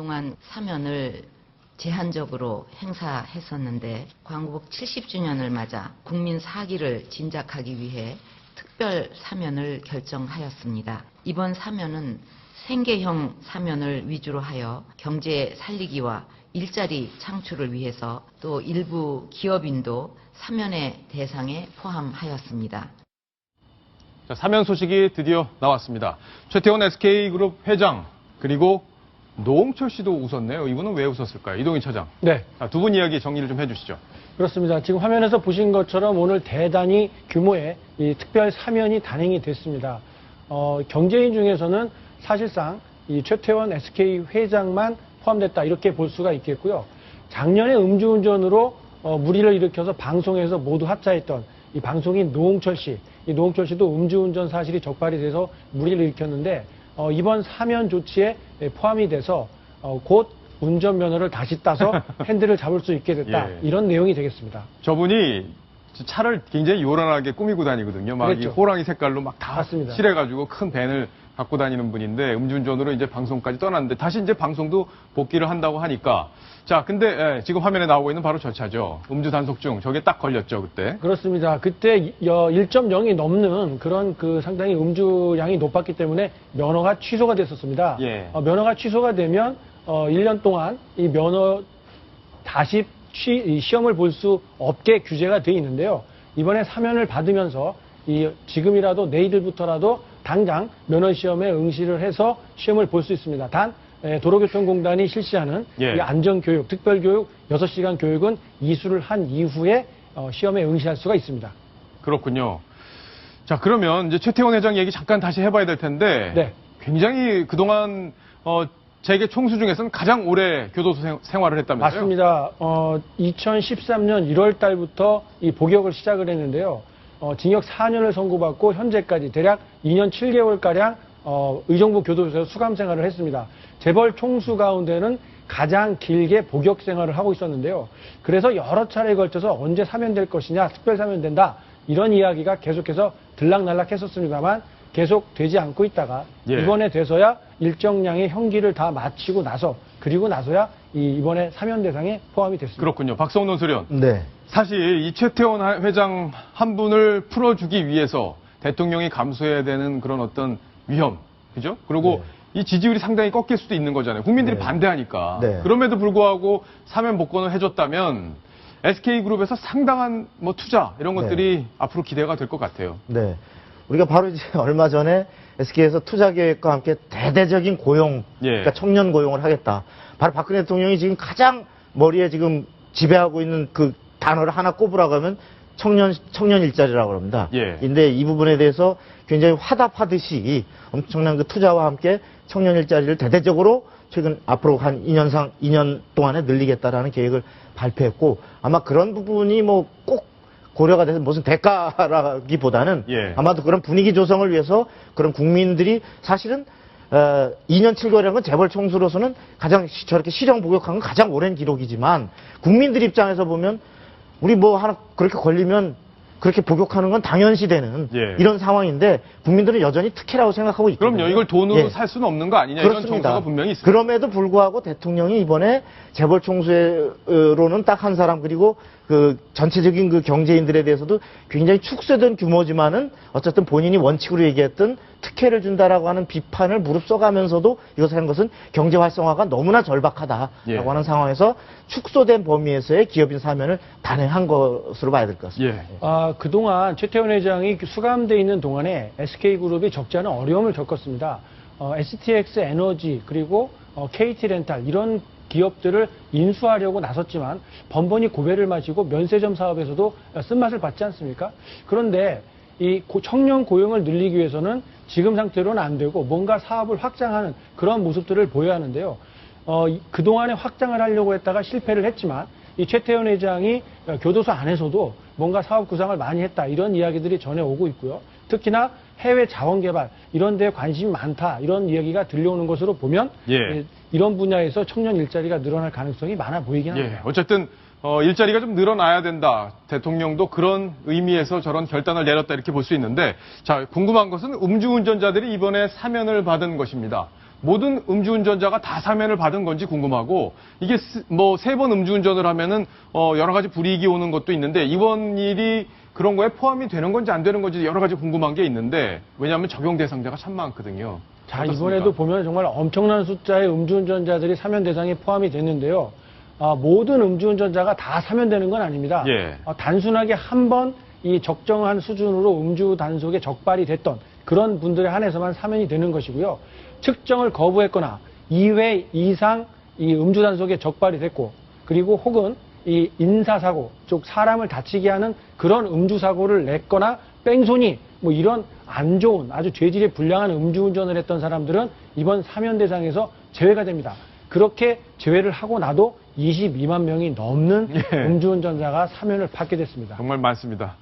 그동안 사면을 제한적으로 행사했었는데 광복 70주년을 맞아 국민 사기를 진작하기 위해 특별 사면을 결정하였습니다. 이번 사면은 생계형 사면을 위주로 하여 경제 살리기와 일자리 창출을 위해서 또 일부 기업인도 사면의 대상에 포함하였습니다. 자, 사면 소식이 드디어 나왔습니다. 최태원 SK그룹 회장 그리고 노홍철 씨도 웃었네요. 이분은 왜 웃었을까요? 이동희 차장. 네. 두 분 이야기 정리를 좀 해주시죠. 그렇습니다. 지금 화면에서 보신 것처럼 오늘 대단히 규모의 이 특별 사면이 단행이 됐습니다. 경제인 중에서는 사실상 이 최태원 SK 회장만 포함됐다 이렇게 볼 수가 있겠고요. 작년에 음주운전으로 물의를 일으켜서 방송에서 모두 하차했던 이 방송인 노홍철 씨, 이 노홍철 씨도 음주운전 사실이 적발이 돼서 물의를 일으켰는데 이번 사면 조치에 포함이 돼서 곧 운전면허를 다시 따서 핸들을 잡을 수 있게 됐다. 예. 이런 내용이 되겠습니다. 저분이 차를 굉장히 요란하게 꾸미고 다니거든요. 막 이 그렇죠. 호랑이 색깔로 막 다 맞습니다. 칠해가지고 큰 밴을 갖고 다니는 분인데 음주운전으로 이제 방송까지 떠났는데 다시 이제 방송도 복귀를 한다고 하니까 자, 근데 지금 화면에 나오고 있는 바로 저 차죠. 음주 단속중 저게 딱 걸렸죠 그때. 그렇습니다. 그때 1.0이 넘는 그런 상당히 음주량이 높았기 때문에 면허가 취소가 됐었습니다. 예. 면허가 취소가 되면 1년 동안 이 면허 다시 시험을 볼 수 없게 규제가 되어 있는데요. 이번에 사면을 받으면서 지금이라도 내일부터라도 당장 면허 시험에 응시를 해서 시험을 볼 수 있습니다. 단 도로교통공단이 실시하는 예. 이 안전교육, 특별교육 6시간 교육은 이수를 한 이후에 시험에 응시할 수가 있습니다. 그렇군요. 자, 그러면 이제 최태원 회장 얘기 잠깐 다시 해봐야 될 텐데 네. 굉장히 그동안 재계 총수 중에서는 가장 오래 교도소 생활을 했다면서요? 맞습니다. 2013년 1월 달부터 이 복역을 시작을 했는데요. 징역 4년을 선고받고 현재까지 대략 2년 7개월가량 의정부 교도소에서 수감 생활을 했습니다. 재벌 총수 가운데는 가장 길게 복역 생활을 하고 있었는데요. 그래서 여러 차례에 걸쳐서 언제 사면될 것이냐, 특별 사면된다 이런 이야기가 계속해서 들락날락 했었습니다만 계속 되지 않고 있다가 예. 이번에 돼서야 일정량의 형기를 다 마치고 나서 그리고 나서야 이번에 사면 대상에 포함이 됐습니다. 그렇군요. 박성훈 논설위원. 네. 사실 이 최태원 회장 한 분을 풀어주기 위해서 대통령이 감수해야 되는 그런 어떤 위험, 그죠? 그리고 이 지지율이 상당히 꺾일 수도 있는 거잖아요. 국민들이 네. 반대하니까. 네. 그럼에도 불구하고 사면 복권을 해줬다면 SK그룹에서 상당한 뭐 투자 이런 것들이 앞으로 기대가 될 것 같아요. 네. 우리가 바로 이제 얼마 전에 SK에서 투자 계획과 함께 대대적인 고용, 예. 그러니까 청년 고용을 하겠다. 바로 박근혜 대통령이 지금 가장 머리에 지금 지배하고 있는 그 단어를 하나 꼽으라고 하면 청년 일자리라고 합니다. 예. 근데 이 부분에 대해서 굉장히 화답하듯이 엄청난 그 투자와 함께 청년 일자리를 대대적으로 최근 앞으로 한 2년 동안에 늘리겠다라는 계획을 발표했고 아마 그런 부분이 뭐 꼭 고려가 돼서 무슨 대가라기보다는 예. 아마도 그런 분위기 조성을 위해서 그런 국민들이 사실은 2년 7개월이라는 건 재벌 총수로서는 가장 저렇게 실형 복역한 건 가장 오랜 기록이지만 국민들 입장에서 보면 우리 뭐 하나 그렇게 걸리면 그렇게 복역하는 건 당연시되는 예. 이런 상황인데 국민들은 여전히 특혜라고 생각하고 있거든요. 그럼요. 이걸 돈으로 예. 살 수는 없는 거 아니냐 이런 그렇습니다. 정서가 분명히 있습니다. 그럼에도 불구하고 대통령이 이번에 재벌 총수로는 딱 한 사람 그리고 그 전체적인 그 경제인들에 대해서도 굉장히 축소된 규모지만은 어쨌든 본인이 원칙으로 얘기했던 특혜를 준다라고 하는 비판을 무릅써가면서도 이것을 한 것은 경제 활성화가 너무나 절박하다라고 예. 하는 상황에서 축소된 범위에서의 기업인 사면을 단행한 것으로 봐야 될 것 같습니다. 예. 그동안 최태원 회장이 수감돼 있는 동안에 SK그룹이 적지 않은 어려움을 겪었습니다. STX 에너지 그리고 KT렌탈 이런 기업들을 인수하려고 나섰지만 번번이 고배를 마시고 면세점 사업에서도 쓴맛을 받지 않습니까? 그런데 이 청년 고용을 늘리기 위해서는 지금 상태로는 안 되고 뭔가 사업을 확장하는 그런 모습들을 보여야 하는데요. 그동안에 확장을 하려고 했다가 실패를 했지만 이 최태원 회장이 교도소 안에서도 뭔가 사업 구상을 많이 했다 이런 이야기들이 전해오고 있고요. 특히나 해외 자원개발 이런 데에 관심이 많다 이런 이야기가 들려오는 것으로 보면 예. 이런 분야에서 청년 일자리가 늘어날 가능성이 많아 보이긴 합니다. 예. 어쨌든 일자리가 좀 늘어나야 된다. 대통령도 그런 의미에서 저런 결단을 내렸다 이렇게 볼 수 있는데 자 궁금한 것은 음주운전자들이 이번에 사면을 받은 것입니다. 모든 음주운전자가 다 사면을 받은 건지 궁금하고 이게 뭐 3번 음주운전을 하면은 여러 가지 불이익이 오는 것도 있는데 이번 일이 그런 거에 포함이 되는 건지 안 되는 건지 여러 가지 궁금한 게 있는데 왜냐하면 적용 대상자가 참 많거든요. 자, 어떻습니까? 이번에도 보면 정말 엄청난 숫자의 음주운전자들이 사면 대상에 포함이 됐는데요. 모든 음주운전자가 다 사면되는 건 아닙니다. 예. 단순하게 한 번 이 적정한 수준으로 음주 단속에 적발이 됐던 그런 분들에 한해서만 사면이 되는 것이고요. 측정을 거부했거나 2회 이상 이 음주 단속에 적발이 됐고 그리고 혹은 이 인사사고, 즉 사람을 다치게 하는 그런 음주사고를 냈거나 뺑소니 뭐 이런 안 좋은 아주 죄질이 불량한 음주운전을 했던 사람들은 이번 사면 대상에서 제외가 됩니다. 그렇게 제외를 하고 나도 22만 명이 넘는 예. 음주운전자가 사면을 받게 됐습니다. 정말 많습니다.